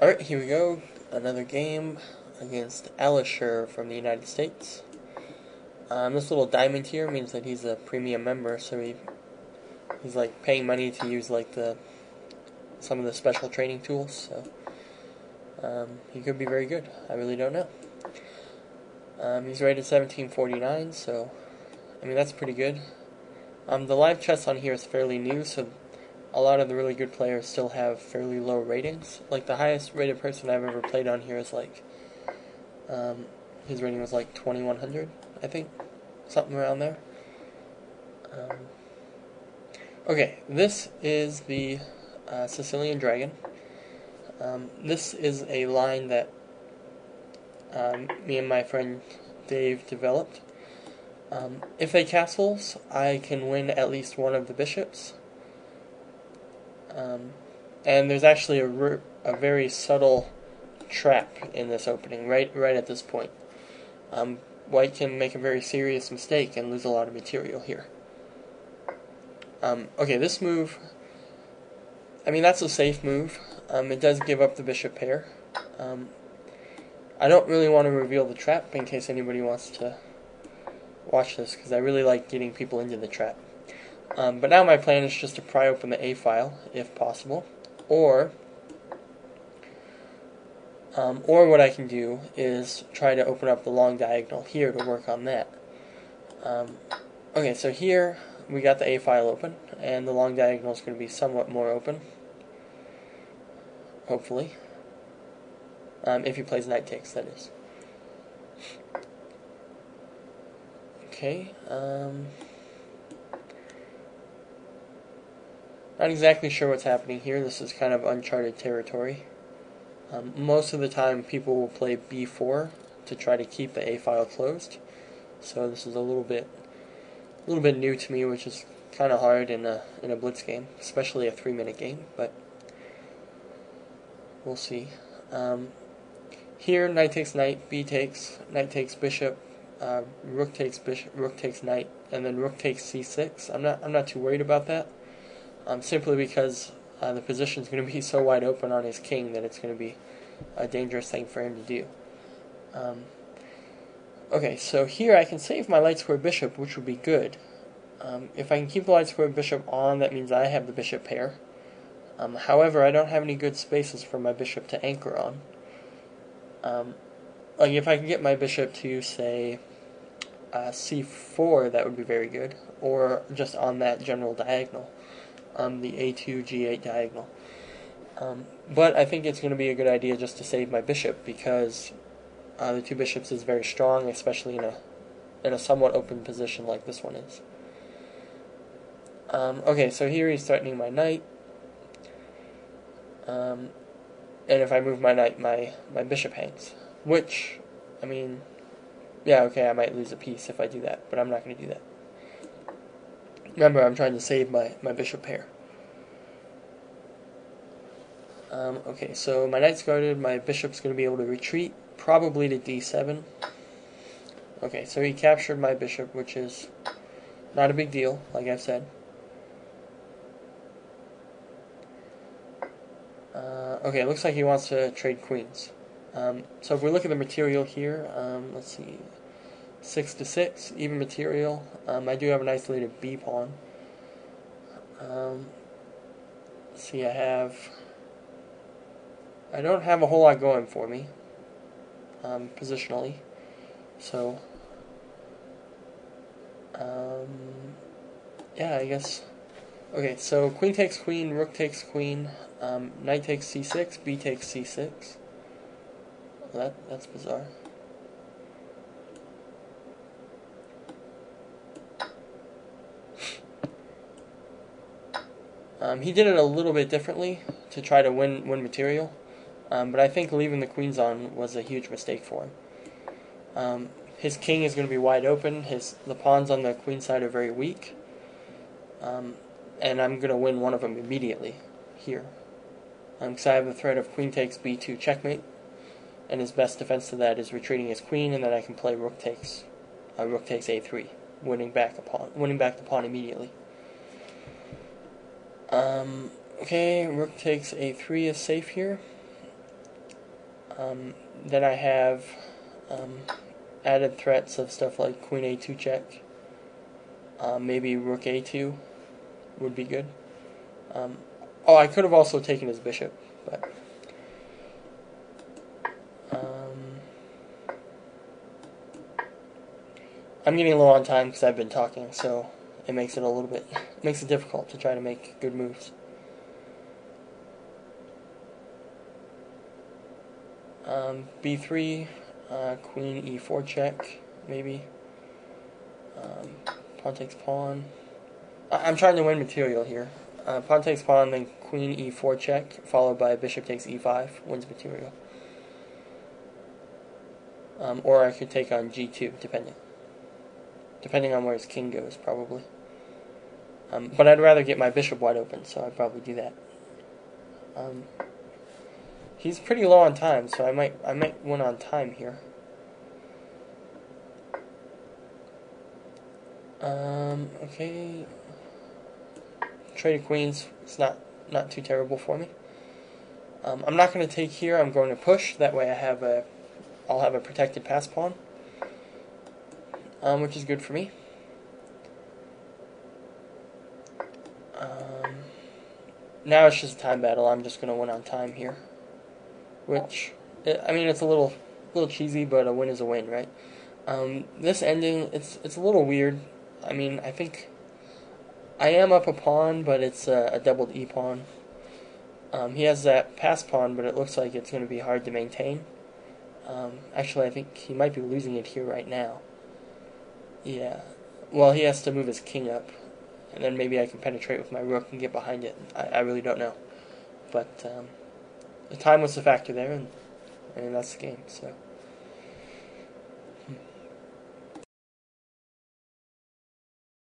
Alright, here we go. Another game against Alisher from the United States. This little diamond here means that he's a premium member, so he's like paying money to use like some of the special training tools. So he could be very good. I really don't know. He's rated 1749, so I mean that's pretty good. The live chess on here is fairly new, so a lot of the really good players still have fairly low ratings. Like the highest rated person I've ever played on here is like, his rating was like 2100, I think, something around there. Okay, this is the Sicilian Dragon. This is a line that me and my friend Dave developed. If they castles, I can win at least one of the bishops. And there's actually a very subtle trap in this opening, right at this point. White can make a very serious mistake and lose a lot of material here. Okay, this move, I mean that's a safe move. It does give up the bishop pair. I don't really want to reveal the trap in case anybody wants to watch this, because I really like getting people into the trap. But now my plan is just to pry open the A file, if possible, or what I can do is try to open up the long diagonal here to work on that. Okay, so here we got the A file open, and the long diagonal is going to be somewhat more open, hopefully, if he plays knight takes, that is. Okay, not exactly sure what's happening here. This is kind of uncharted territory. Most of the time people will play b4 to try to keep the A file closed. So this is a little bit new to me, which is kind of hard in a blitz game, especially a 3-minute game, but we'll see. Here knight takes knight, b takes, knight takes bishop, rook takes bishop, rook takes knight, and then rook takes c6. I'm not too worried about that. Simply because the position is going to be so wide open on his king that it's going to be a dangerous thing for him to do. Okay, so here I can save my light square bishop, which would be good. If I can keep the light square bishop on, that means I have the bishop pair. However, I don't have any good spaces for my bishop to anchor on. Like if I can get my bishop to, say, c4, that would be very good, or just on that general diagonal. The a2, g8 diagonal. But I think it's going to be a good idea just to save my bishop, because the two bishops is very strong, especially in a somewhat open position like this one is. Okay, so here he's threatening my knight. And if I move my knight, my bishop hangs. Which, I mean, yeah, okay, I might lose a piece if I do that, but I'm not going to do that. Remember, I'm trying to save my bishop pair. Okay, so my knight's guarded, my bishop's going to be able to retreat, probably to d7. Okay, so he captured my bishop, which is not a big deal, like I've said. Okay, it looks like he wants to trade queens. So if we look at the material here, let's see, 6 to 6, even material. I do have an isolated b pawn. Let's see, I don't have a whole lot going for me, positionally. So, yeah, I guess. Okay, so queen takes queen, rook takes queen, knight takes c6, b takes c6. That's bizarre. He did it a little bit differently to try to win material, but I think leaving the queens on was a huge mistake for him. His king is going to be wide open. The pawns on the queen side are very weak, and I'm going to win one of them immediately here, because I have the threat of queen takes b2 checkmate, and his best defense to that is retreating his queen, and then I can play rook takes a3, winning back the pawn immediately. Okay, rook takes a3 is safe here. Then I have added threats of stuff like queen a2 check. Maybe rook a2 would be good. Oh, I could have also taken his bishop, but I'm getting low on time because I've been talking, so it makes it difficult to try to make good moves. B3, queen e4 check, maybe. Pawn takes pawn. I'm trying to win material here. Pawn takes pawn, then queen e4 check, followed by bishop takes e5, wins material. Or I could take on g2, depending on where his king goes, probably. But I'd rather get my bishop wide open, so I'd probably do that. He's pretty low on time, so I might win on time here. Okay. Trade of queens. It's not too terrible for me. I'm not going to take here. I'm going to push. That way I'll have a protected pass pawn, which is good for me. Now it's just a time battle. I'm just going to win on time here. Which, I mean, it's a little cheesy, but a win is a win, right? This ending, it's a little weird. I mean, I think I am up a pawn, but it's a doubled e-pawn. He has that pass pawn, but it looks like it's going to be hard to maintain. Actually, I think he might be losing it here right now. Yeah. Well, he has to move his king up, and then maybe I can penetrate with my rook and get behind it. I really don't know. But the time was the factor there, and that's the game, so...